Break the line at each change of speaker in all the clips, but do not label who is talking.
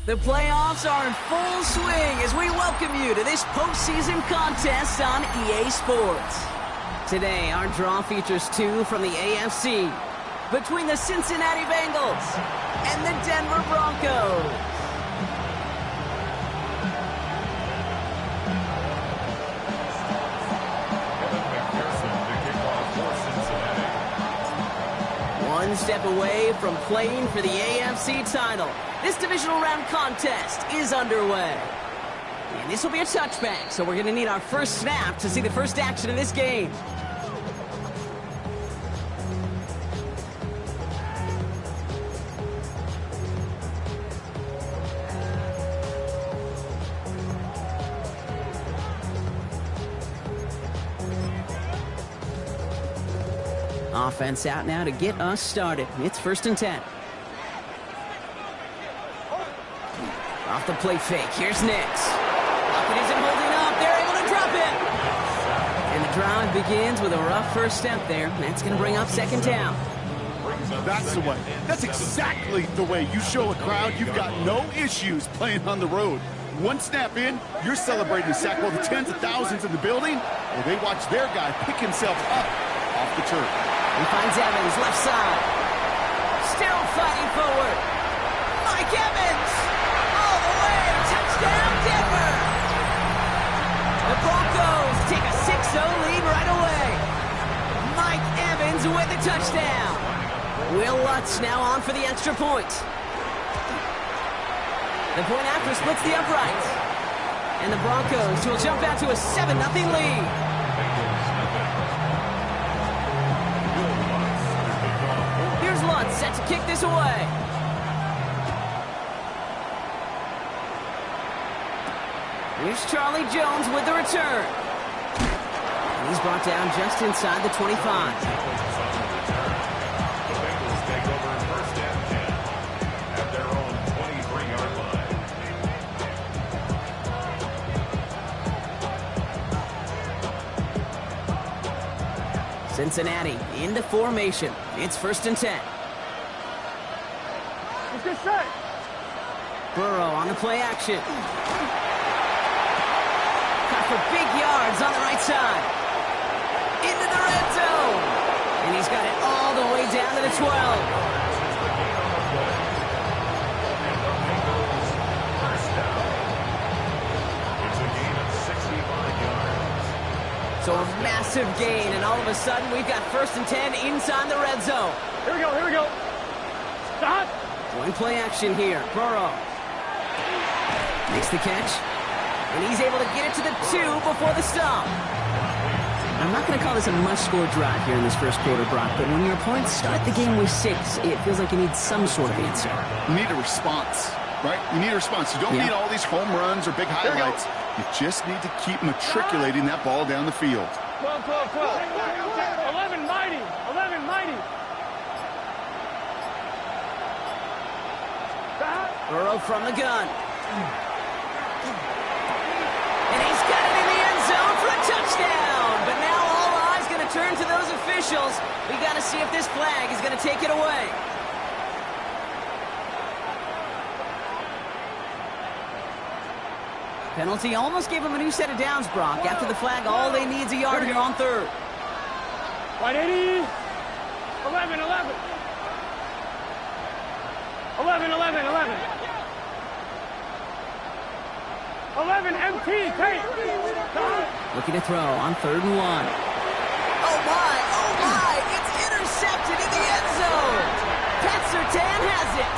The playoffs are in full swing as we welcome you to this postseason contest on EA Sports. Today, our draw features two from the AFC between the Cincinnati Bengals and the Denver Broncos. One step away from playing for the AFC title. This divisional round contest is underway. And this will be a touchback, so we're going to need our first snap to see the first action in this game. Offense out now to get us started. It's 1st and 10. Off the play fake. Here's Nix. Lockett isn't holding up. They're able to drop it. And the drive begins with a rough first step there. That's going to bring up 2nd down.
That's the way. That's exactly the way you show a crowd you've got no issues playing on the road. One snap in, you're celebrating the sack while the tens of thousands in the building, or they watch their guy pick himself up off the turf.
He finds Evans, left side. Still fighting forward. Mike Evans! All the way! Touchdown, Denver! The Broncos take a 6-0 lead right away. Mike Evans with the touchdown. Will Lutz now on for the extra point. The point after splits the uprights. And the Broncos will jump out to a 7-0 lead. Lutz set to kick this away. Here's Charlie Jones with the return. And he's brought down just inside the 25.
The Bengals take over in 1st and 10 at their own 23-yard line.
Cincinnati into formation. It's 1st and 10.
Get set.
Burrow on the play action. Got for big yards on the right side. Into the red zone. And he's got it all the way down to the 12.
It's a gain of 65 yards.
So a massive gain, and all of a sudden we've got 1st and 10 inside the red zone.
Here we go, here we go. Stop.
One play action here. Burrow makes the catch, and he's able to get it to the 2 before the stop. I'm not going to call this a must-score drive here in this first quarter, Brock, but when your opponents start the game with 6, it feels like you need some sort of answer.
You need a response, right? You need a response. You don't need all these home runs or big highlights. You just need to keep matriculating that ball down the field.
12, 12, 12. 11 mighty. 11 mighty.
Burrow from the gun. And he's got it in the end zone for a touchdown. But now all eyes going to turn to those officials. We got to see if this flag is going to take it away. Penalty almost gave him a new set of downs, Brock. After the flag, all they need is a yard here on 3rd.
180. 11, 11. 11, 11, 11. 11, MT, take.
Looking to throw on 3rd and 1. Oh, my. It's intercepted in the end zone. Pat Surtain has it.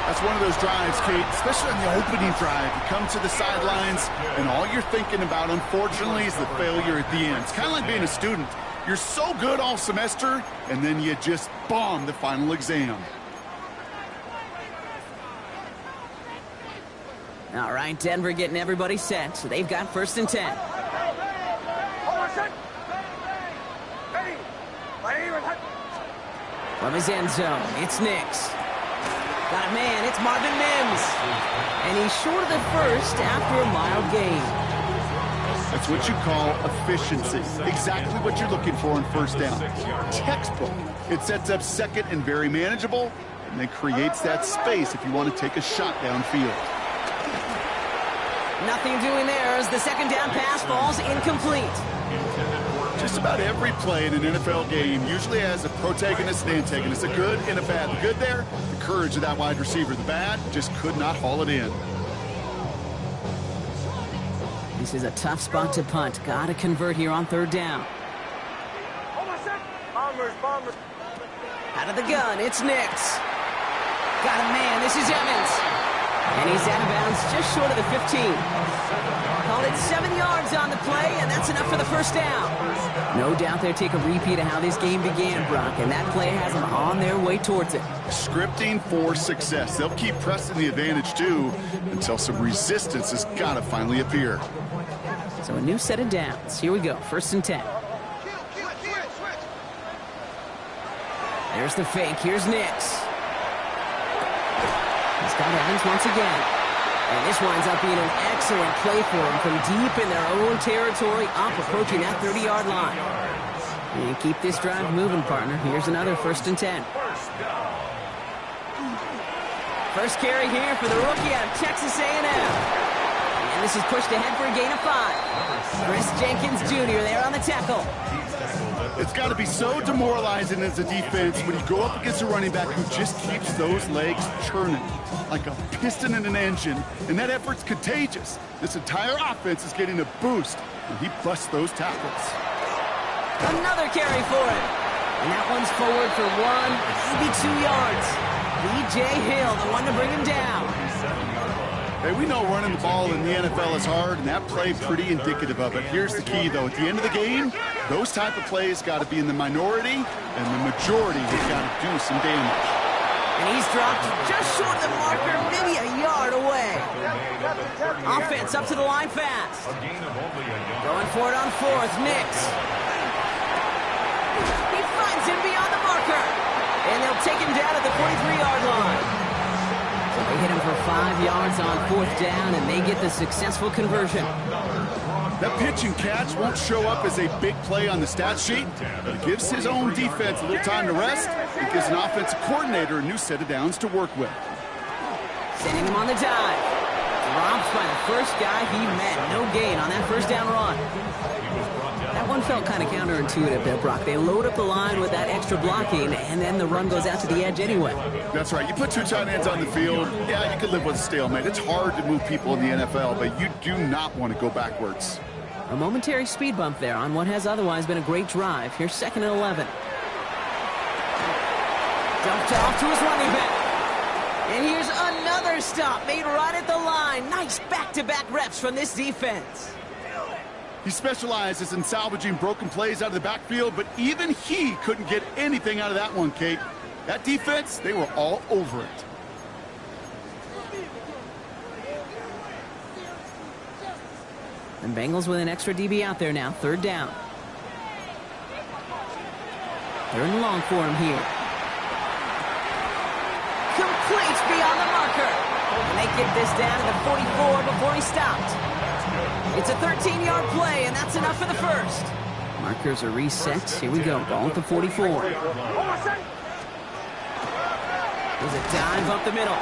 That's one of those drives, Kate, especially on the opening drive. You come to the sidelines, and all you're thinking about, unfortunately, is the failure at the end. It's kind of like being a student. You're so good all semester, and then you just bomb the final exam.
All right, Denver getting everybody set, so they've got 1st and 10. From his end zone, it's Nix. Got a man, it's Marvin Mims. And he's short of the first after a mild gain.
That's what you call efficiency. Exactly what you're looking for in 1st down. Textbook. It sets up 2nd and very manageable. and then creates that space if you want to take a shot downfield.
Nothing doing there as the second down pass falls incomplete.
Just about every play in an NFL game usually has a protagonist and antagonist, a good and a bad. The good there, the courage of that wide receiver. The bad, just could not haul it in.
This is a tough spot to punt. Got to convert here on third down. Out of the gun, it's Nix. Got a man, this is Evans. And he's out of bounds just short of the 15. Called it 7 yards on the play, and that's enough for the first down. No doubt they'll take a repeat of how this game began, Brock, and that play has them on their way towards it.
Scripting for success. They'll keep pressing the advantage, too, until some resistance has got to finally appear.
So a new set of downs. Here we go, 1st and 10. There's the fake. Here's Nix. He's got Evans once again. And this winds up being an excellent play for him from deep in their own territory, up approaching that 30-yard line. And keep this drive moving, partner. Here's another 1st and 10. First carry here for the rookie out of Texas A&M. And this is pushed ahead for a gain of 5. Chris Jenkins Jr. there on the tackle.
It's got to be so demoralizing as a defense when you go up against a running back who just keeps those legs churning like a piston in an engine, and that effort's contagious. This entire offense is getting a boost, and he busts those tackles.
Another carry for him. And that one's forward for 1, maybe 2 yards. B.J. Hill, the one to bring him down.
Hey, we know running the ball in the NFL is hard, and that play pretty indicative of it. Here's the key, though. At the end of the game, those type of plays got to be in the minority, and the majority has got to do some damage.
And he's dropped just short of the marker, maybe a yard away. Offense up to the line fast. Going for it on 4th, Nix. He finds him beyond the marker. And they'll take him down at the 43-yard line. So they hit him for 5 yards on 4th down, and they get the successful conversion.
That pitch and catch won't show up as a big play on the stat sheet, but it gives his own defense a little time to rest. It gives an offensive coordinator a new set of downs to work with.
Sending him on the dive. Dropped by the first guy he met. No gain on that 1st down run. That one felt kind of counterintuitive there, Brock. They load up the line with that extra blocking, and then the run goes out to the edge anyway.
That's right. You put 2 tight ends on the field, yeah, you could live with a stalemate. It's hard to move people in the NFL, but you do not want to go backwards.
A momentary speed bump there on what has otherwise been a great drive. Here's 2nd and 11. Dumped off to his running back. And here's another stop made right at the line. Nice back-to-back reps from this defense.
He specializes in salvaging broken plays out of the backfield, but even he couldn't get anything out of that one, Kate. That defense, they were all over it.
And Bengals with an extra DB out there now. 3rd down. 3rd and long for him here. Complete beyond the marker. And they get this down to the 44 before he stopped. It's a 13-yard play, and that's enough for the 1st. Markers are reset. Here we go. Ball at the 44. There's a dive up the middle.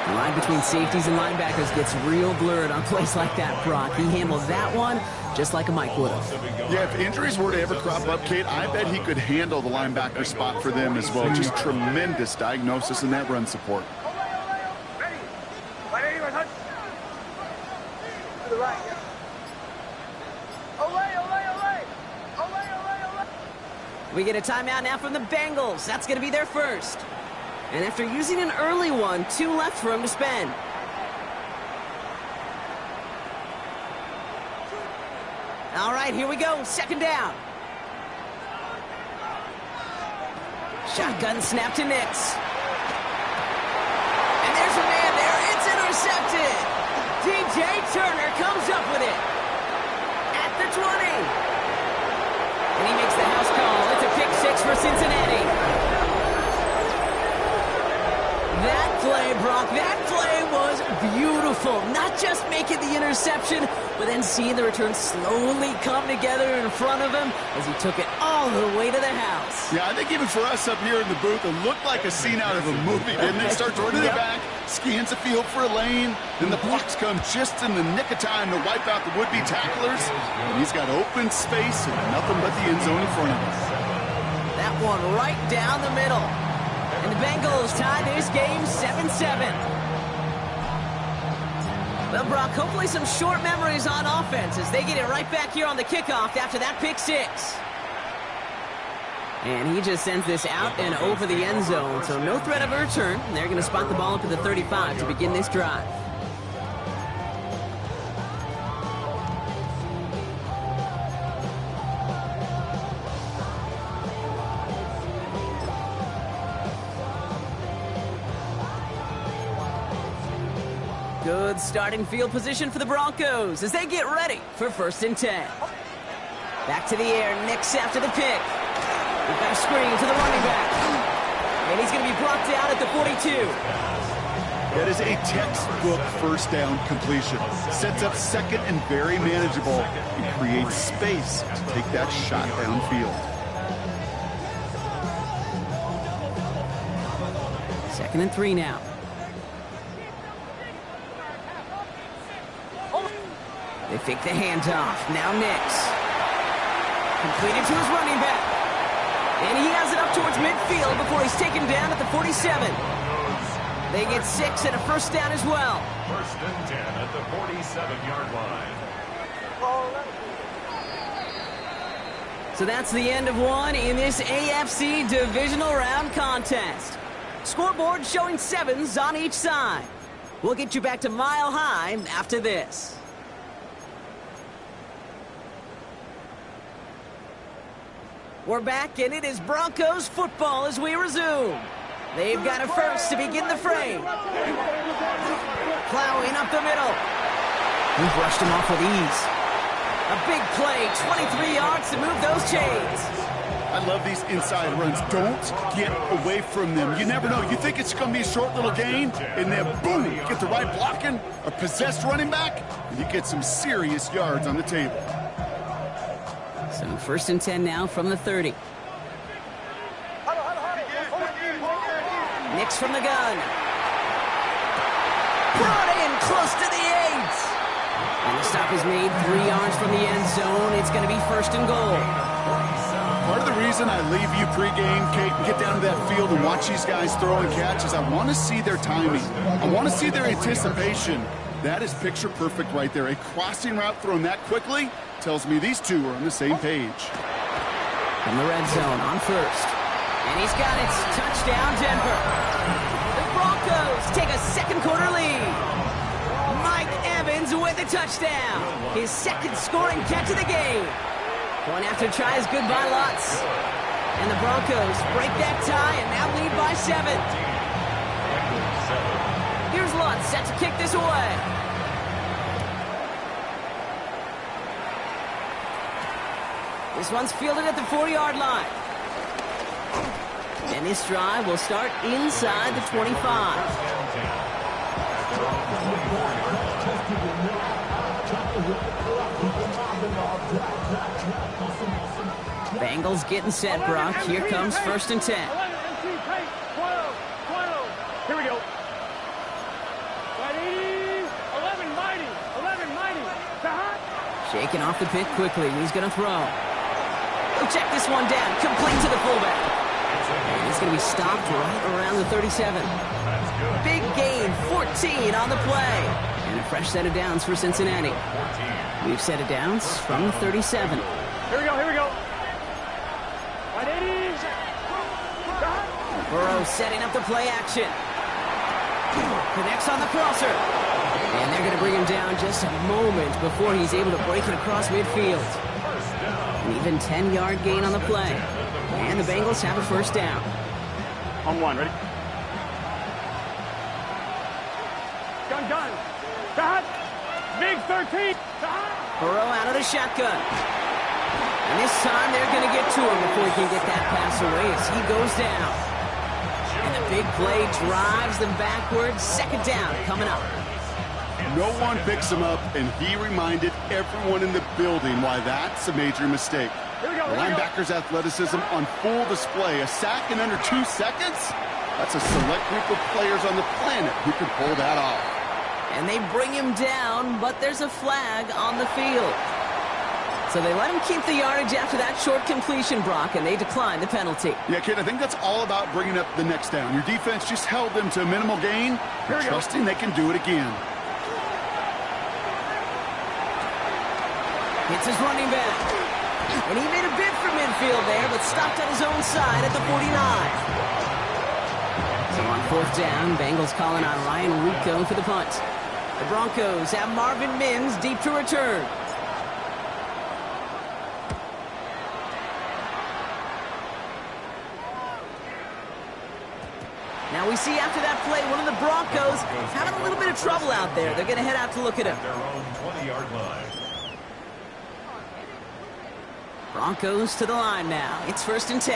The line between safeties and linebackers gets real blurred on plays like that, Brock. He handled that one just like a Mike would have.
Yeah, if injuries were to ever crop up, Kate, I bet he could handle the linebacker spot for them as well. Just tremendous diagnosis in that run support.
We get a timeout now from the Bengals. That's going to be their 1st. And after using an early one, 2 left for him to spend. All right, here we go. 2nd down. Shotgun snap to Nix. And there's a man there. It's intercepted. DJ Turner comes up with it. At the 20. And he makes the house call. It's a pick 6 for Cincinnati. That play, Brock. That play was beautiful. Not just making the interception, but then seeing the return slowly come together in front of him as he took it all the way to the house.
Yeah, I think even for us up here in the booth, it looked like a scene out of a movie, didn't it? Starts running it back, scans the field for a lane, then the blocks come just in the nick of time to wipe out the would-be tacklers, and he's got open space and nothing but the end zone in front of him.
That one right down the middle. And the Bengals tie this game 7-7. Well, Brock, hopefully some short memories on offense as they get it right back here on the kickoff after that pick six. And he just sends this out and over the end zone, so no threat of a return. They're going to spot the ball up at the 35 to begin this drive. Good starting field position for the Broncos as they get ready for 1st and 10. Back to the air, Nix after the pick. We've got a screen to the running back. And he's going to be brought down at the 42.
That is a textbook first down completion. Sets up second and very manageable and creates space to take that shot downfield.
2nd and 3 now. They fake the handoff. Now Nix. Completed to his running back. And he has it up towards midfield before he's taken down at the 47. They get 6 and a first down as well.
1st and 10 at the 47-yard line.
So that's the end of one in this AFC divisional round contest. Scoreboard showing 7s on each side. We'll get you back to Mile High after this. We're back, and it is Broncos football as we resume. They've got a first to begin the frame. Plowing up the middle. We've rushed him off with ease. A big play, 23 yards to move those chains.
I love these inside runs. Don't get away from them. You never know. You think it's going to be a short little gain, and then boom, you get the right blocking, a possessed running back, and you get some serious yards on the table.
So 1st and 10 now from the 30. Nix from the gun. Brought in close to the 8. And the stop is made 3 yards from the end zone. It's going to be 1st and goal.
Part of the reason I leave you pregame, Kate, and get down to that field and watch these guys throw and catch is I want to see their timing. I want to see their anticipation. That is picture perfect right there. A crossing route thrown that quickly tells me these two are on the same page.
From the red zone on 1st. And he's got it. Touchdown, Denver. The Broncos take a second quarter lead. Mike Evans with a touchdown. His second scoring catch of the game. Point after try is good by Lutz. And the Broncos break that tie and now lead by 7. Here's Lutz set to kick this away. This one's fielded at the 4-yard line. And this drive will start inside the 25. Bengals getting set, Brock. Here comes 1st and 10.
Here we go. 11 mighty.
Shaking off the pick quickly. He's going to throw. He'll check this one down. Complete to the fullback. And he's going to be stopped right around the 37. Big gain, 14 on the play. And a fresh set of downs for Cincinnati. We've set of downs from the 37.
Here we go. 180.
Burrow setting up the play action. Connects on the crosser. And they're going to bring him down just a moment before he's able to break it across midfield. An even 10-yard gain on the play. And the Bengals have a first down.
On 1, ready? Gun. Got. Big 13.
Burrow out of the shotgun. And this time they're going to get to him before he can get that pass away as he goes down. And the Big play drives them backwards. Second down coming up.
No one picks him up, and he reminded everyone in the building why that's a major mistake. The linebacker's athleticism on full display. A sack in under 2 seconds? That's a select group of players on the planet who can pull that off.
And they bring him down, but there's a flag on the field. So they let him keep the yardage after that short completion, Brock, and they decline the penalty.
Yeah, kid, I think that's all about bringing up the next down. Your defense just held them to a minimal gain. You're trusting they can do it again.
It's his running back. And he made a bid for midfield there, but stopped on his own side at the 49. So on fourth down, Bengals calling on Ryan Rico for the punt. The Broncos have Marvin Mims deep to return. Now we see after that play, one of the Broncos having a little bit of trouble out there. They're going to head out to look at him.
Their own 20-yard line.
Broncos to the line now. It's 1st and 10.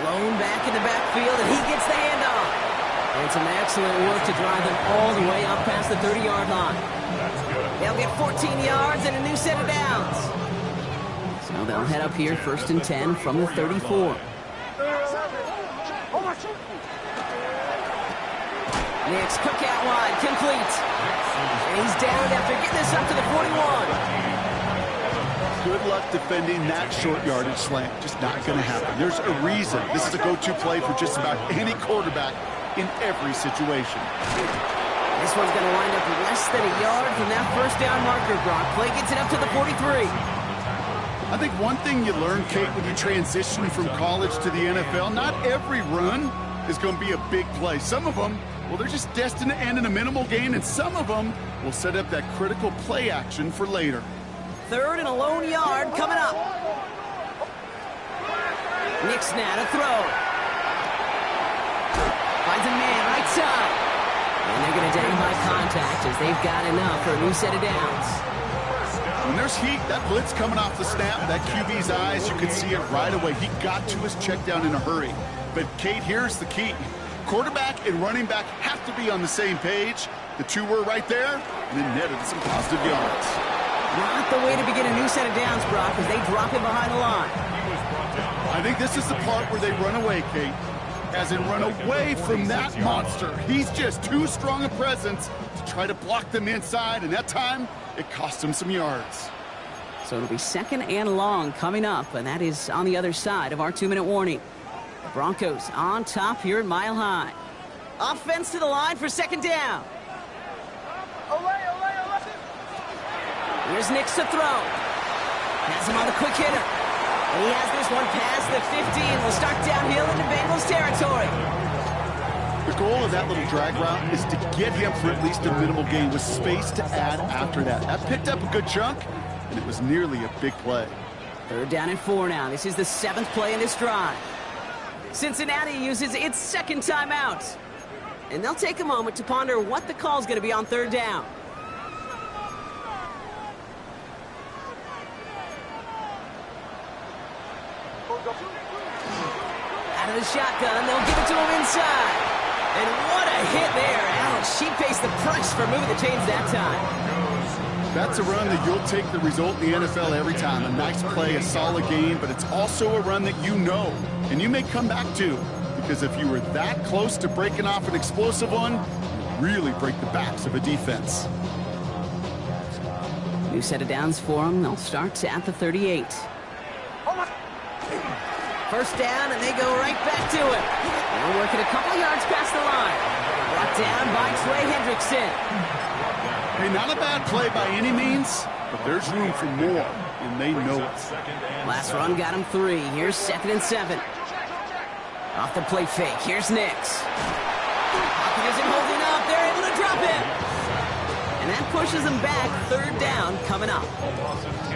Lone back in the backfield, and he gets the handoff. And some excellent work to drive them all the way up past the 30-yard line. They'll get 14 yards and a new set of downs. So they'll head up here 1st and 10 from the 34. Next, Cook out wide, complete. And he's down after getting this up to the 41.
Good luck defending that short yardage slant. Just not going to happen. There's a reason this is a go-to play for just about any quarterback in every situation.
This one's going to wind up less than a yard from that first down marker, Brock. Play gets it up to the 43.
I think one thing you learn, Kate, when you transition from college to the NFL, not every run is going to be a big play. Some of them, well, they're just destined to end in a minimal gain, and some of them will set up that critical play action for later.
3rd and a lone yard coming up. Nick's now to throw. Finds a man right side. And they're going to down by contact as they've got enough for a new set of downs.
When there's heat, that blitz coming off the snap, that QB's eyes, you can see it right away. He got to his check down in a hurry. But, Kate, here's the key. Quarterback and running back have to be on the same page. The two were right there, and it netted some positive yards.
Not the way to begin a new set of downs, Brock, as they drop him behind the line.
I think this is the part where they run away, Kate. As in run away from that monster. He's just too strong a presence to try to block them inside, and that time, it cost him some yards.
So it'll be 2nd and long coming up, and that is on the other side of our 2-minute warning. The Broncos on top here at Mile High. Offense to the line for 2nd down. Here's Nix to throw. Has him on the quick hitter. And he has this one past the 50 and will start downhill into Bengals territory.
The goal of that little drag route is to get him for at least a minimal gain with space to add after that. That picked up a good chunk, and it was nearly a big play.
3rd down and 4 now. This is the 7th play in this drive. Cincinnati uses its 2nd timeout. And they'll take a moment to ponder what the call is going to be on 3rd down. Out of the shotgun, they'll give it to him inside. And what a hit there. Alex, she pays the price for moving the chains that time.
That's a run that you'll take the result in the NFL every time. A nice play, a solid game, but it's also a run that you know, and you may come back to, because if you were that close to breaking off an explosive one, you really break the backs of a defense.
New set of downs for them. They'll start at the 38. First down, and they go right back to it. They're working a couple yards past the line. Brought down by Trey Hendrickson.
Hey, not a bad play by any means, but there's room for more, and they know it.
Last run got him 3. Here's 2nd and 7. Off the play fake. Here's Nix. Pocket isn't holding up. They're able to drop it. And that pushes them back. 3rd down coming up.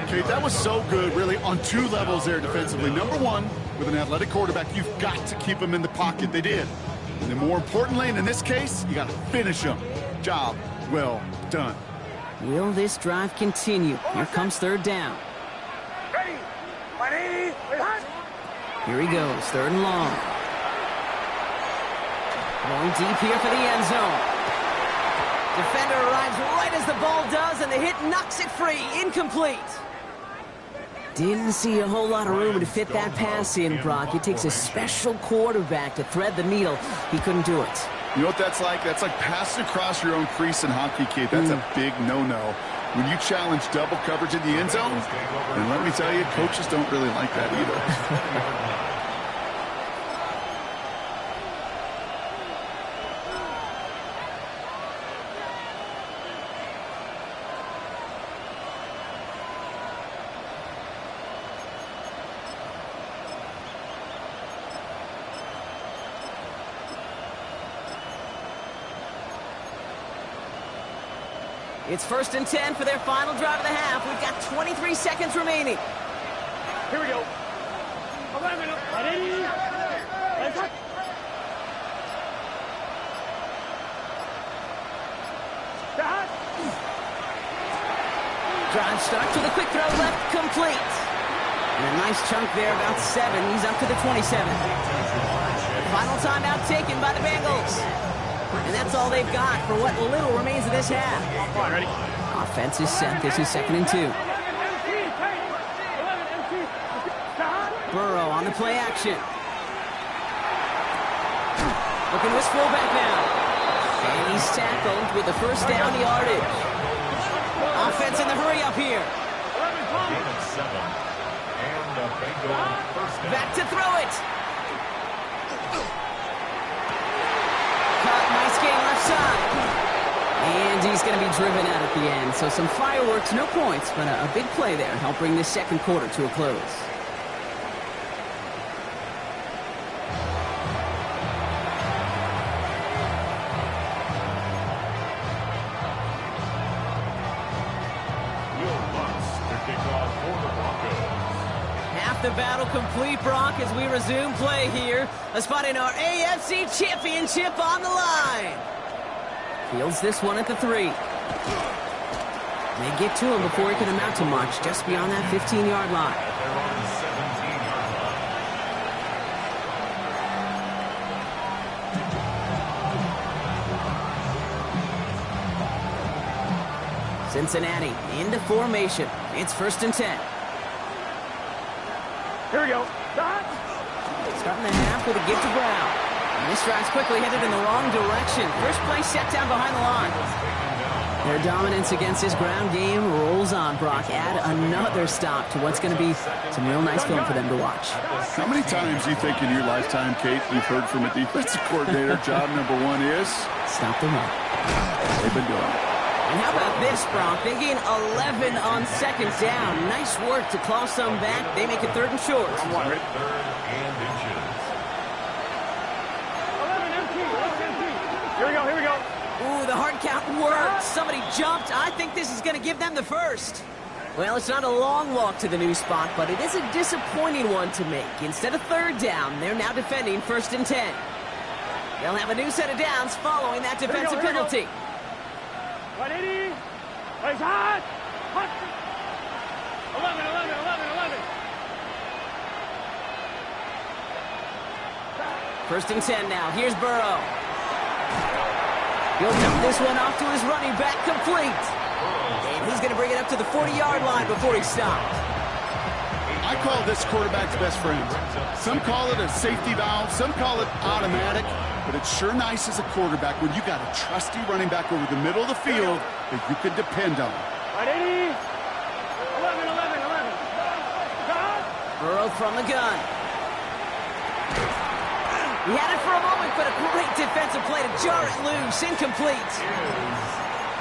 Okay, that was so good, really, on 2 levels there defensively. Number 1, with an athletic quarterback, you've got to keep him in the pocket. They did. And then more importantly, and in this case, you got to finish him. Job well done.
Will this drive continue? Here comes 3rd down.
Ready. 180.
Here he goes, 3rd and long. Going deep here for the end zone. Defender arrives right as the ball does, and the hit knocks it free. Incomplete. Didn't see a whole lot of room to fit that pass in, Brock. It takes a special quarterback to thread the needle. He couldn't do it.
You know what that's like? That's like passing across your own crease in hockey, kid. That's a big no-no. When you challenge double coverage in the end zone, and let me tell you, coaches don't really like that either.
It's 1st and 10 for their final drive of the half. We've got 23 seconds remaining.
Here we go. 11. Ready? Let's go.
Drive starts with a quick throw left, complete. And a nice chunk there, about 7. He's up to the 27. Final timeout taken by the Bengals. And that's all they've got for what little remains of this half.
Come on, ready?
Offense is set. This is 2nd and 2. Burrow on the play action. Looking with fullback now. And he's tackled with the 1st down yardage. Offense in the hurry up here. Back to throw it. Nice game left side. And he's going to be driven out at the end. So some fireworks, no points, but a big play there. Help bring this 2nd quarter to a close. Half the battle complete, Brock, as we resume play here. A spot in our AFC Championship on the line. Fields this one at the 3. They get to him before he can amount to much, just beyond that 15-yard line. Cincinnati into formation. It's 1st and 10.
Here we go.
Starting the half with a give to Brown. And this drive's quickly headed in the wrong direction. First play set down behind the line. Their dominance against this ground game rolls on, Brock. Add another stop to what's going to be some real nice film for them to watch.
How many times do you think in your lifetime, Kate, you've heard from a defensive coordinator, job number 1 is?
Stop the run.
They've been doing it.
And how about this, Brock? They gain 11 on 2nd down. Nice work to claw some back. They make it 3rd and short.
11 empty. Here we go, here we go.
Ooh, the hard count worked. Somebody jumped. I think this is going to give them the 1st. Well, it's not a long walk to the new spot, but it is a disappointing one to make. Instead of 3rd down, they're now defending 1st and 10. They'll have a new set of downs following that defensive penalty.
180. Plays hot. 11.
1st and 10 now. Here's Burrow. He'll dump this one off to his running back, complete. And he's going to bring it up to the 40-yard line before he stopped.
I call this quarterback's best friend. Some call it a safety valve, some call it automatic, but it's sure nice as a quarterback when you got a trusty running back over the middle of the field that you can depend on.
180. 11.
Burrow from the gun. He had it for a moment, but a great defensive play to jar it loose. Incomplete.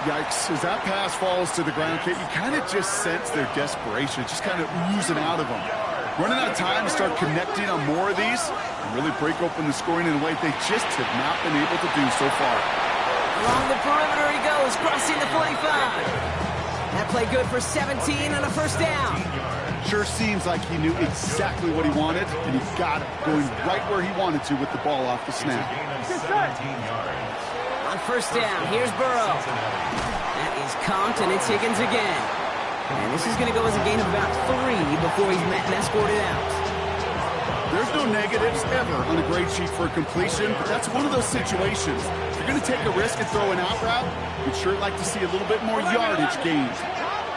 Yikes. As that pass falls to the ground, Kate, you kind of just sense their desperation, just kind of oozing out of them. Running out of time to start connecting on more of these and really break open the scoring in a way they just have not been able to do so far.
Along the perimeter he goes, crossing the 45. That play good for 17 and a 1st down.
Sure seems like he knew exactly what he wanted, and he got it, going right where he wanted to with the ball off the snap.
On 1st down, here's Burrow. That is comped, and it's Higgins again. And this is going to go as a gain of about 3 before he's met and escorted out.
There's no negatives ever on a grade sheet for a completion, but that's one of those situations. If you're going to take a risk and throw an out route, you'd sure like to see a little bit more yardage gained.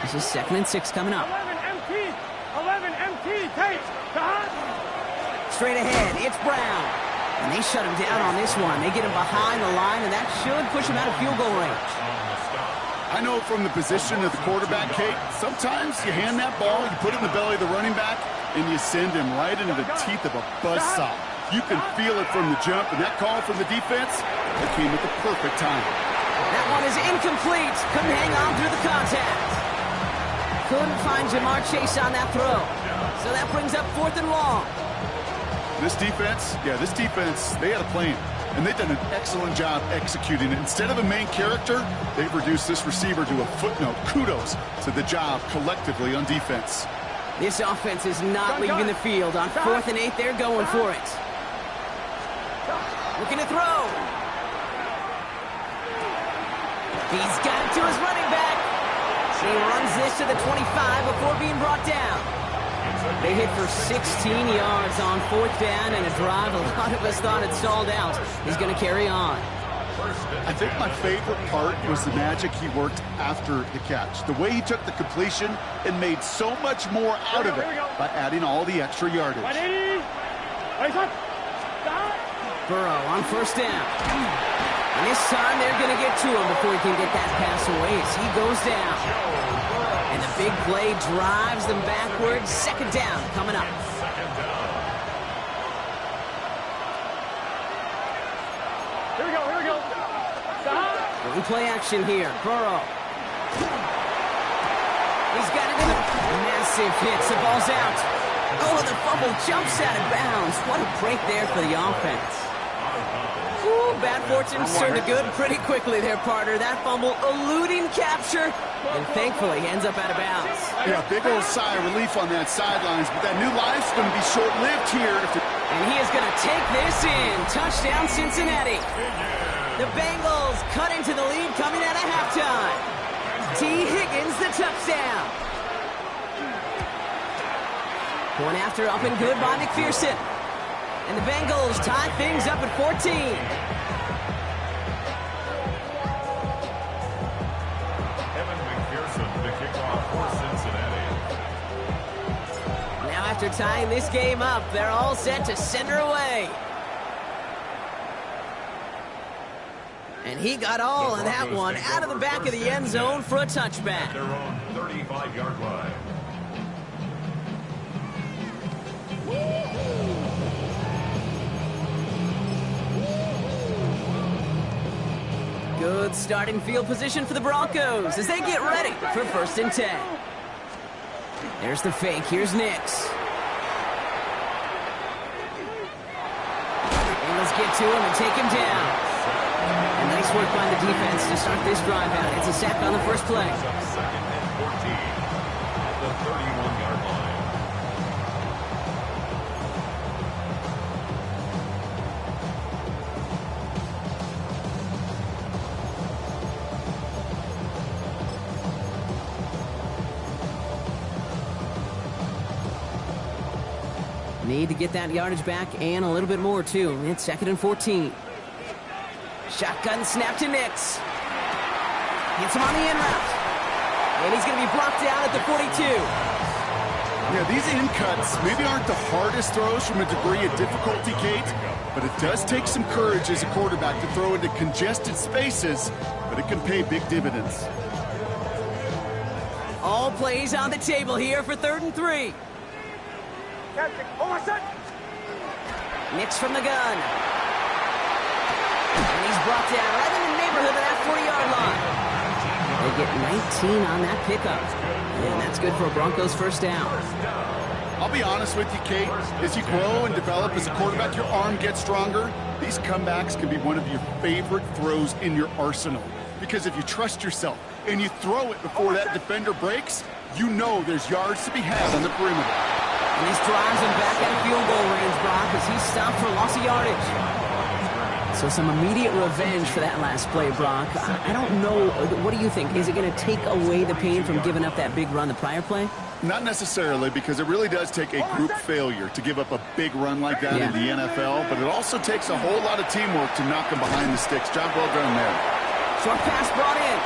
This is 2nd and 6 coming up.
11 MT, take.
Straight ahead, it's Brown. And they shut him down on this one. They get him behind the line, and that should push him out of field goal range.
I know from the position of the quarterback, Kate, sometimes you hand that ball, you put it in the belly of the running back, and you send him right into the teeth of a buzzsaw. You can feel it from the jump, and that call from the defense, that came at the perfect time.
That one is incomplete. Couldn't hang on through the contact. Couldn't find Jamar Chase on that throw. So that brings up 4th and long.
This defense, they had a plan. And they've done an excellent job executing it. Instead of a main character, they've reduced this receiver to a footnote. Kudos to the job collectively on defense.
This offense is not leaving the field. On 4th and 8, they're going for it. Looking to throw. He's got it to his running back. He runs this to the 25 before being brought down. They hit for 16 yards on 4th down, and a drive a lot of us thought had stalled out is going to carry on.
I think my favorite part was the magic he worked after the catch. The way he took the completion and made so much more out of it by adding all the extra yardage.
Burrow on 1st down. And this time they're going to get to him before he can get that pass away as he goes down. And the big play drives them backwards. 2nd down coming up.
Here we go.
One play action here. Burrow. He's got it in the massive hits. The ball's out. Oh, the fumble jumps out of bounds. What a break there for the offense. Ooh, bad fortune turned to good pretty quickly there, partner. That fumble eluding capture, and thankfully ends up out of bounds.
Yeah, big old sigh of relief on that sidelines, but that new life's going to be short-lived here.
And he is going to take this in. Touchdown, Cincinnati. The Bengals cut into the lead coming out of halftime. T. Higgins, the touchdown. Point after up and good by McPherson. And the Bengals tie things up at 14.
Evan McPherson, the kickoff for Cincinnati.
Now after tying this game up, they're all set to send her away. And he got all of that one out of the back of the end zone for a touchback.
Their own 35-yard line.
Good starting field position for the Broncos as they get ready for 1st and 10. There's the fake. Here's Nix. And let's get to him and take him down. And nice work by the defense to start this drive out. It's a sack on the first play.
2nd and 14 at the 31-yard line.
Need to get that yardage back and a little bit more, too. It's 2nd and 14. Shotgun snap to Nix. Gets him on the in route. And he's going to be blocked down at the 42.
Yeah, these in cuts maybe aren't the hardest throws from a degree of difficulty, Kate, but it does take some courage as a quarterback to throw into congested spaces, but it can pay big dividends.
All plays on the table here for 3rd and 3. Nix from the gun. And he's brought down right in the neighborhood of that 40-yard line. They get 19 on that pickup. And that's good for a Broncos 1st down.
I'll be honest with you, Kate. As you grow and develop as a quarterback, your arm gets stronger. These comebacks can be one of your favorite throws in your arsenal. Because if you trust yourself and you throw it before that defender breaks, you know there's yards to be had on the perimeter.
And this drives him back out of field goal range, Brock, as he's stopped for loss of yardage. So some immediate revenge for that last play, Brock. I don't know. What do you think? Is it going to take away the pain from giving up that big run the prior play?
Not necessarily, because it really does take a group failure to give up a big run like that in the NFL, but it also takes a whole lot of teamwork to knock them behind the sticks. Job well done there.
Short pass brought in.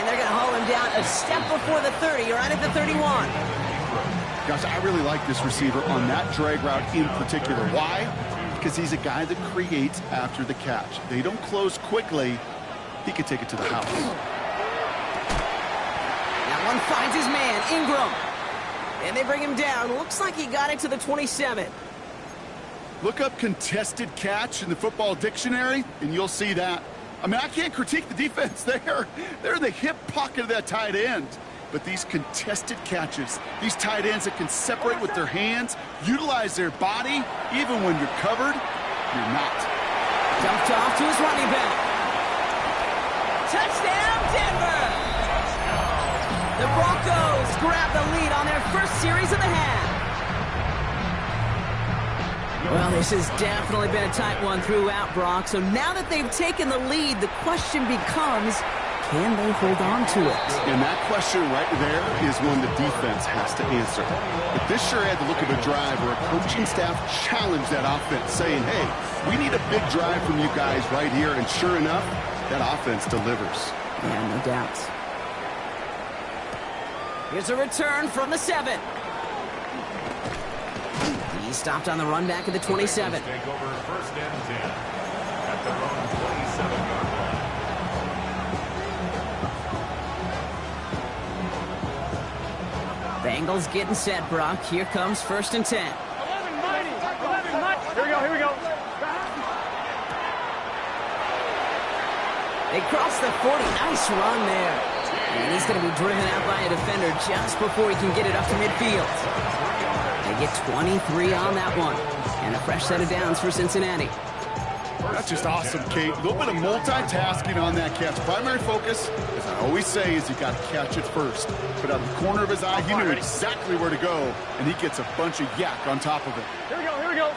And they're going to haul him down a step before the 30, right at the 31.
Gosh, I really like this receiver on that drag route in particular. Why? Because he's a guy that creates after the catch. They don't close quickly. He could take it to the house.
That one finds his man, Ingram. And they bring him down. Looks like he got it to the 27.
Look up contested catch in the football dictionary, and you'll see that. I mean, I can't critique the defense there. They're in the hip pocket of that tight end. But these contested catches, these tight ends that can separate with their hands, utilize their body, even when you're covered, you're not.
Dumped off to his running back. Touchdown, Denver! The Broncos grab the lead on their first series of the half. Well, this has definitely been a tight one throughout, Brock. So now that they've taken the lead, the question becomes, can they hold on to it?
And that question right there is one the defense has to answer. But this sure had the look of a drive where a coaching staff challenged that offense, saying, hey, we need a big drive from you guys right here. And sure enough, that offense delivers.
Yeah, no doubt. Here's a return from the 7. He stopped on the run back at the 27.
Take over first and 10 at their own 27-yard line.
Bengals getting set, Brock. Here comes first and 10.
11 mighty. 11 mighty. Here we go.
They cross the 40. Nice run there. And he's going to be driven out by a defender just before he can get it up to midfield. They get 23 on that one. And a fresh set of downs for Cincinnati.
That's just awesome, Kate. A little bit of multitasking on that catch. Primary focus, as I always say, is you got to catch it first. But out of the corner of his eye, he knew exactly where to go, and he gets a bunch of yak on top of it.
Here we go.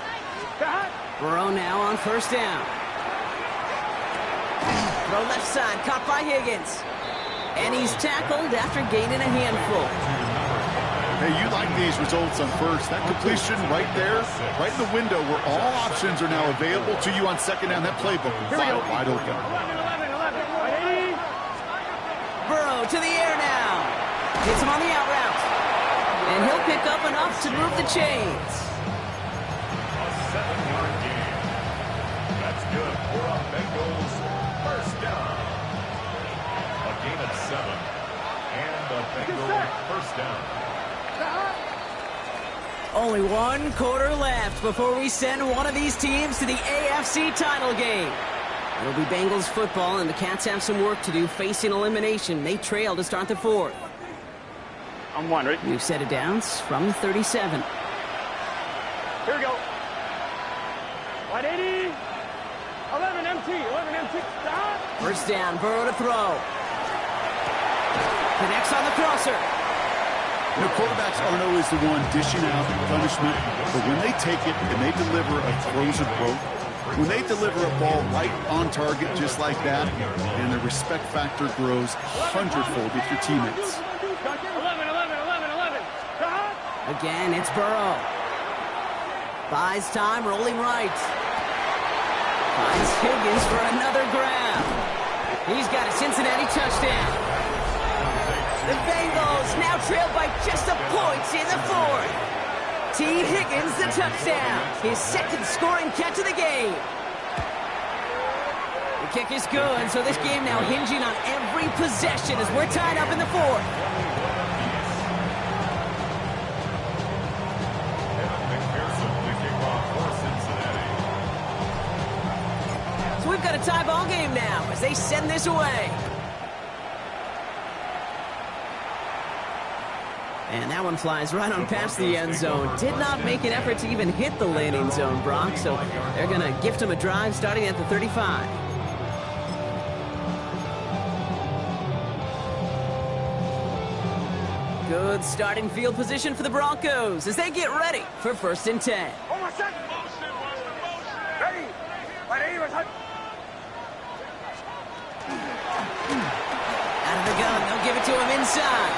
Burrow now on first down. Throw left side, caught by Higgins. And he's tackled after gaining a handful.
Hey, you like these results on first. That completion right there, right in the window where all options are now available to you on second down. That playbook is wide open.
11.
Burrow to the air now. Gets him on the out route. And he'll pick up enough to move the chains.
A 7-yard gain. That's good for a Bengals first down. A gain of 7. And a Bengals first down.
Only one quarter left before we send one of these teams to the AFC title game. It'll be Bengals football, and the Cats have some work to do facing elimination. They trail to start the fourth.
I'm one, right?
New set of downs from the 37.
Here we go. 180. 11 empty.
First down, Burrow to throw. Connects on the crosser.
You know, quarterbacks aren't always the one dishing out punishment, but when they take it and they deliver a frozen quote, when they deliver a ball right on target just like that, and the respect factor grows hundredfold with your teammates.
11.
Again, it's Burrow. Buys time, rolling right. Finds Higgins for another grab. He's got a Cincinnati touchdown. The Bengals now trail by just a point in the fourth. T. Higgins the touchdown. His second scoring catch of the game. The kick is good, so this game now hinging on every possession as we're tied up in the fourth. So we've got a tie ball game now as they send this away. And that one flies right on past the end zone. Did not make an effort to even hit the landing zone, Brock. So they're going to gift him a drive starting at the 35. Good starting field position for the Broncos as they get ready for first and 10.
Ready.
to him inside.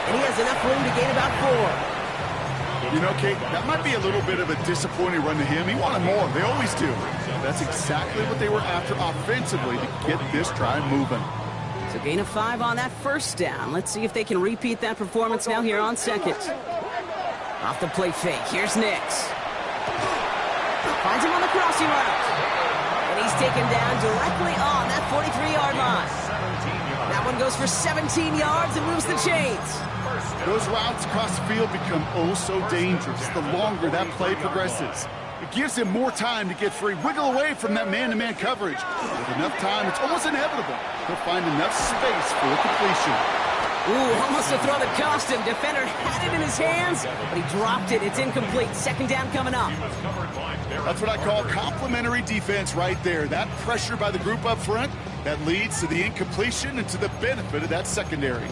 And he has enough room to gain about 4.
You know, Kate, that might be a little bit of a disappointing run to him. He wanted more. They always do. That's exactly what they were after offensively to get this drive moving.
So gain of 5 on that first down. Let's see if they can repeat that performance now here on second. Off the play fake. Here's Nix. Finds him on the crossing route. And he's taken down directly on that 43-yard line. That one goes for 17 yards and moves the chains.
Those routes across the field become oh so dangerous the longer that play progresses. It gives him more time to get free, wiggle away from that man-to-man coverage. With enough time, it's almost inevitable. He'll find enough space for a completion.
Ooh, almost a throw that cost him. Defender had it in his hands, but he dropped it. It's incomplete. Second down coming up.
That's what I call complementary defense right there. That pressure by the group up front, that leads to the incompletion and to the benefit of that secondary.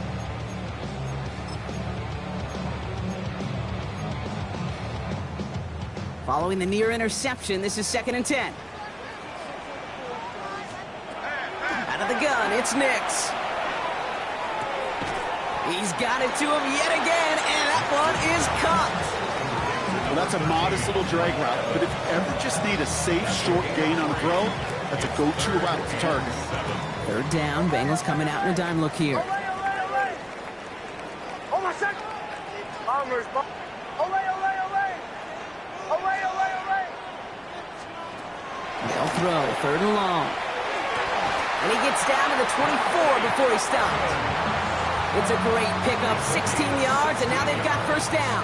Following the near interception, this is 2nd and 10. Out of the gun, it's Nix. He's got it to him yet again, and that one is caught.
Well, that's a modest little drag route, but if you ever just need a safe, short gain on a throw, that's a go-to route to target.
3rd down, Bengals coming out in a dime look here.
Hold on a second. Bombers.
They'll throw, 3rd and long. And he gets down to the 24 before he stops. It's a great pickup, 16 yards, and now they've got 1st down.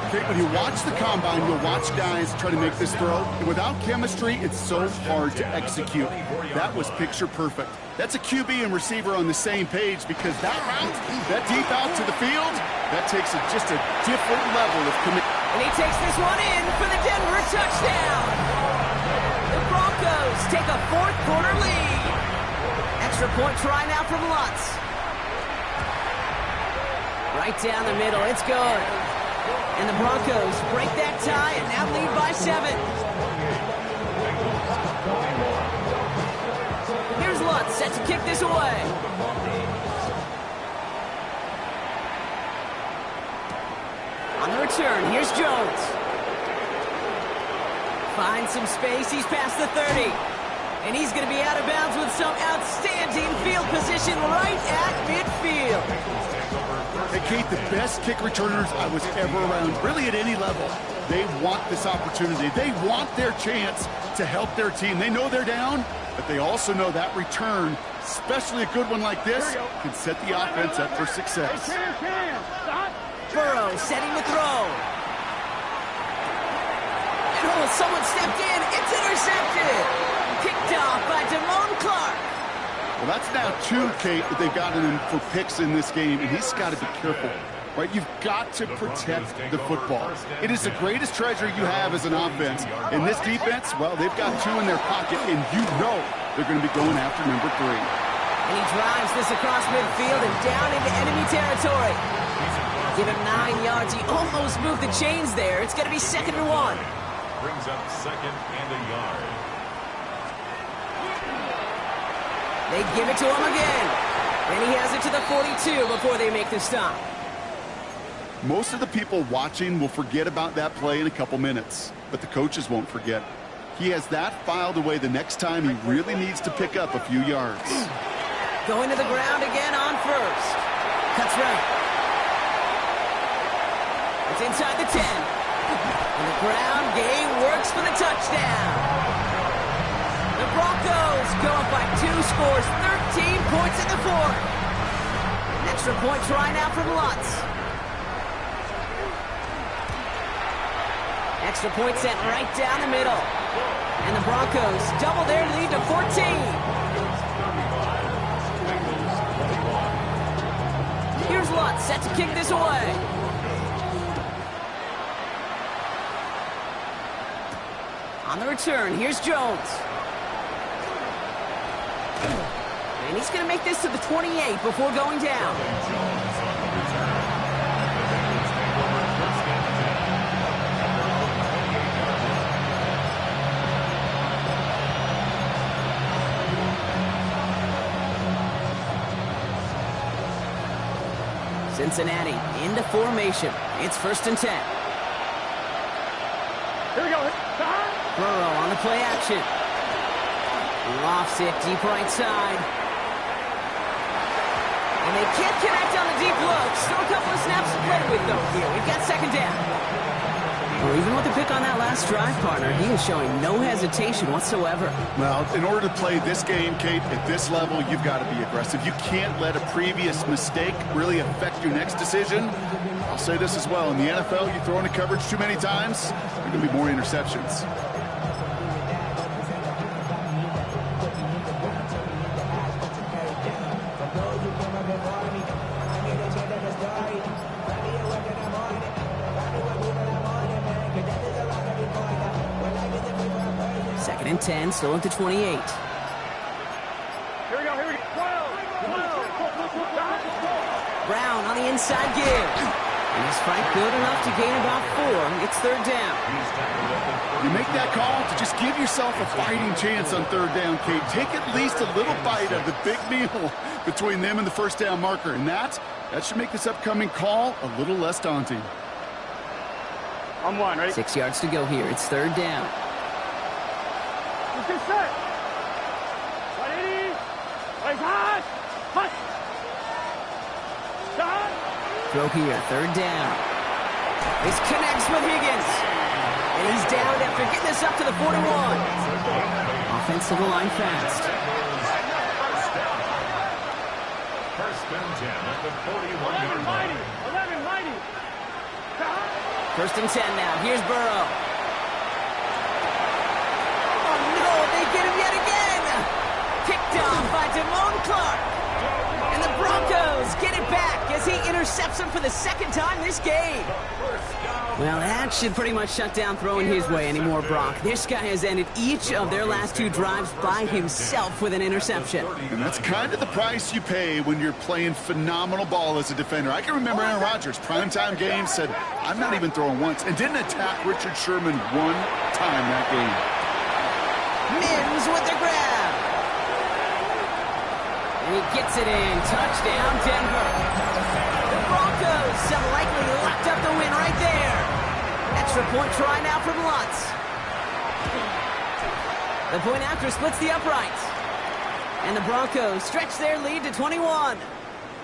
Okay, when you watch the combine, you'll watch guys try to make this throw. And without chemistry, it's so hard to execute. That was picture perfect. That's a QB and receiver on the same page because that route, that deep out to the field, that takes just a different level of commitment.
And he takes this one in for the Denver touchdown. The Broncos take a 4th quarter lead. Extra point try now from Lutz. Right down the middle, it's good. And the Broncos break that tie and now lead by 7. Here's Lutz set to kick this away. On the return, here's Jones. Finds some space, he's past the 30. And he's going to be out of bounds with some outstanding field position right at midfield.
Hey, Kate, the best kick returners I was ever around, really at any level. They want this opportunity. They want their chance to help their team. They know they're down, but they also know that return, especially a good one like this, can set the offense up for success.
Burrow setting the throw. And oh, someone stepped in. It's intercepted. Picked off by Damone Clark.
Well, that's now 2, Kate, that they've gotten him for picks in this game, and he's got to be careful, right? You've got to protect the football. It is the greatest treasure you have as an offense. In this defense, well, they've got 2 in their pocket, and you know they're going to be going after number 3.
And he drives this across midfield and down into enemy territory. Give him 9 yards. He almost moved the chains there. It's going to be 2nd and 1.
Brings up 2nd and a yard.
They give it to him again. And he has it to the 42 before they make the stop.
Most of the people watching will forget about that play in a couple minutes, but the coaches won't forget. He has that filed away the next time he really needs to pick up a few yards.
Going to the ground again on 1st. Cuts right. It's inside the 10. And the ground game works for the touchdown. The Broncos go up by 2 scores, 13 points in the 4th. Extra point try now from Lutz. Extra point sent right down the middle. And the Broncos double their lead to 14. Here's Lutz set to kick this away. On the return, here's Jones. And he's going to make this to the 28 before going down. Cincinnati into formation. It's 1st and 10.
Here we go.
Burrow on the play action. Lofts it deep right side. And they can't connect on the deep look. Still a couple of snaps to play with, though, here. We've got 2nd down. Well, even with the pick on that last drive, partner, he is showing no hesitation whatsoever.
Well, in order to play this game, Kate, at this level, you've got to be aggressive. You can't let a previous mistake really affect your next decision. I'll say this as well. In the NFL, you throw into coverage too many times, there are going to be more interceptions.
Second and 10, still at the 28.
Here we go. 12.
Brown on the inside give. And is Frank good enough to gain about 4? It's 3rd down.
You make that call to just give yourself a fighting chance on 3rd down, Kate. Take at least a little bite of the big meal between them and the 1st down marker. And that should make this upcoming call a little less daunting.
I'm 1, ready?
6 yards to go here. It's 3rd down.
Let's get set. 180. Plays hot. Hot. Shot.
Throw here, 3rd down. This connects with Higgins. And he's down after getting this up to the 41. Offensive line fast.
1st and 10 at the 41-yard line.
11 mighty.
1st and 10 now. Here's Burrow. Oh, no, they get him yet again. Picked off by Damone Clark. And the Broncos get it back as he intercepts him for the 2nd time this game. Well, that should pretty much shut down throwing his way anymore, Brock. This guy has ended each of their last 2 drives by himself with an interception.
And that's kind of the price you pay when you're playing phenomenal ball as a defender. I can remember Aaron Rodgers, primetime game, said, I'm not even throwing once, and didn't attack Richard Sherman 1 time that game.
Mims with the grab. And he gets it in. Touchdown, Denver. The Broncos have likely locked up the win right there. Extra point try now from Lutz. The point after splits the uprights. And the Broncos stretch their lead to 21.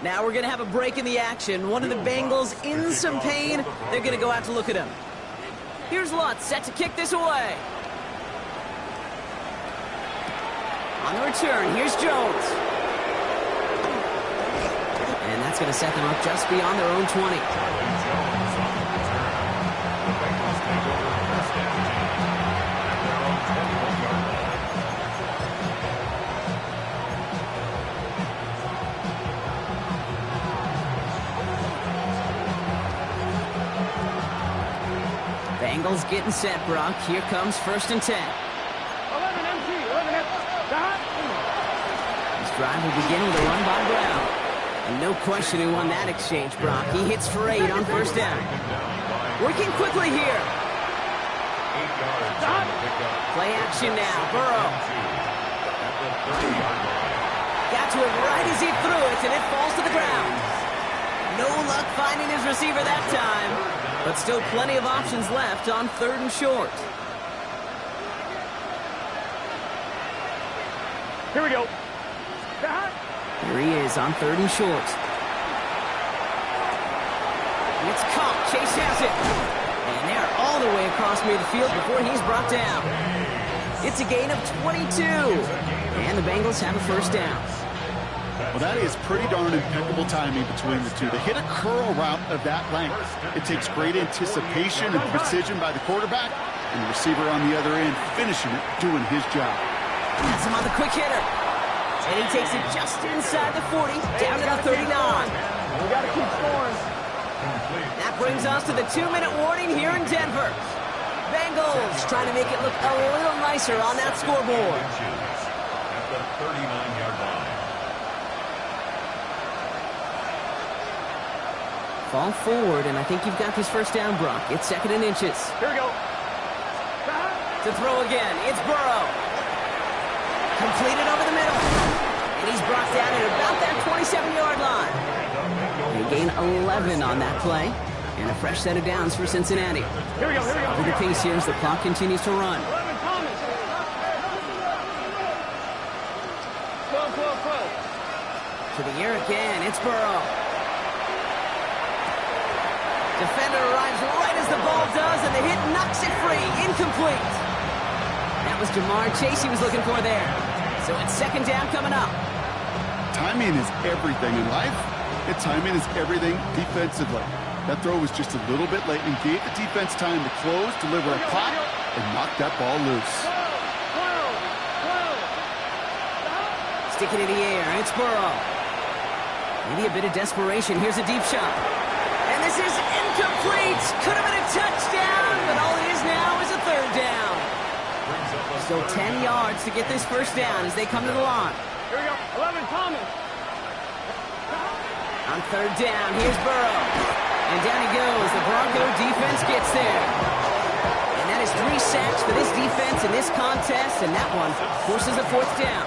Now we're going to have a break in the action. One of the Bengals in some pain. They're going to go out to look at him. Here's Lutz set to kick this away. On the return, here's Jones. And that's going to set them up just beyond their own 20. Bengals getting set, Brock. Here comes 1st and 10.
11 MT. 11 MT.
This drive will begin with a run by Brown. And no question who won that exchange, Brock. He hits for 8 on 1st down. Working quickly here. Play action now. Burrow. Got to it right as he threw it, and it falls to the ground. No luck finding his receiver that time, but still plenty of options left on 3rd and short.
Here we go.
Here he is on 3rd and short. It's caught. Chase has it. And they're all the way across midfield before he's brought down. It's a gain of 22. And the Bengals have a 1st down.
Well, that is pretty darn impeccable timing between the two. To hit a curl route of that length, it takes great anticipation and precision by the quarterback, and the receiver on the other end finishing it, doing his job.
Has him on the quick hitter. And he takes it just inside the 40, down to the 39.
We got to keep scoring.
That brings us to the 2-minute warning here in Denver. Bengals trying to make it look a little nicer on that scoreboard.
At the 39-yard line.
Fall forward, and I think you've got this 1st down, Brock. It's 2nd and inches.
Here we go.
To throw again, it's Burrow. Completed over the middle. And he's brought down at about that 27-yard line. They gain 11 on that play. And a fresh set of downs for Cincinnati.
Here we go.
With the pace here as the clock continues to run.
11, Thomas. 12.
To the air again, it's Burrow. Defender arrives right as the ball does, and the hit knocks it free. Incomplete. That was Jamar Chase he was looking for there. So it's second down coming up.
Timing is everything in life, and timing is everything defensively. That throw was just a little bit late and gave the defense time to close, deliver a pop, and knock that ball loose.
12.
Sticking in the air, it's Burrow. Maybe a bit of desperation. Here's a deep shot. And this is incomplete. Could have been a touchdown, but all it is now is a third down. So 10 yards to get this first down as they come to the line.
Here we go. 11, Thomas.
On third down, here's Burrow. And down he goes. The Bronco defense gets there. And that is 3 sacks for this defense in this contest, and that one forces a fourth down.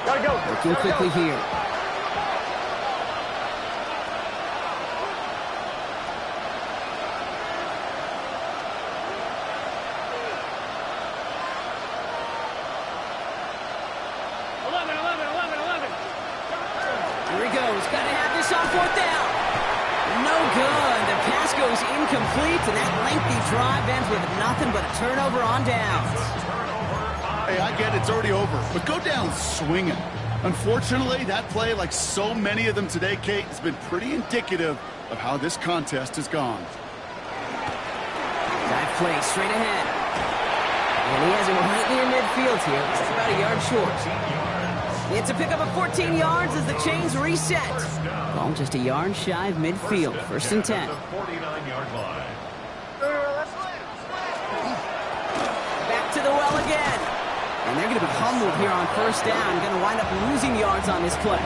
Gotta go.
Working quickly here. Here he goes. Got to have this on fourth down. No good. The pass goes incomplete, and that lengthy drive ends with nothing but a turnover on downs.
Hey, I get it's already over, but go down swinging. Unfortunately, that play, like so many of them today, Kate, has been pretty indicative of how this contest has gone.
Dive play straight ahead. And he has him right near midfield here. It's about a yard short. It's a pickup of 14 yards as the chains reset. Ball just a yard shy of midfield. First and 10.
49-yard line.
Back to the well again. And they're going to be humbled here on first down. Going to wind up losing yards on this play.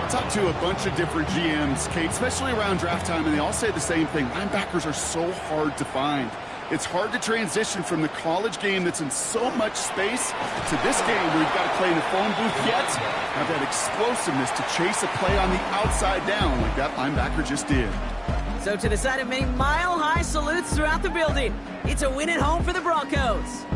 Talk to a bunch of different GMs, Kate, especially around draft time, and they all say the same thing. Linebackers are so hard to find. It's hard to transition from the college game that's in so much space to this game where you've got to play in a phone booth yet have that explosiveness to chase a play on the outside down like that linebacker just did.
So to the side of many mile-high salutes throughout the building, it's a win at home for the Broncos.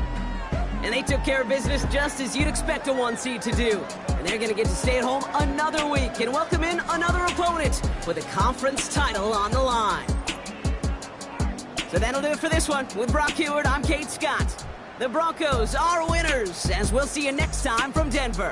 And they took care of business just as you'd expect a 1 seed to do. And they're going to get to stay at home another week and welcome in another opponent with a conference title on the line. So that'll do it for this one. With Brock Heward, I'm Kate Scott. The Broncos are winners, as we'll see you next time from Denver.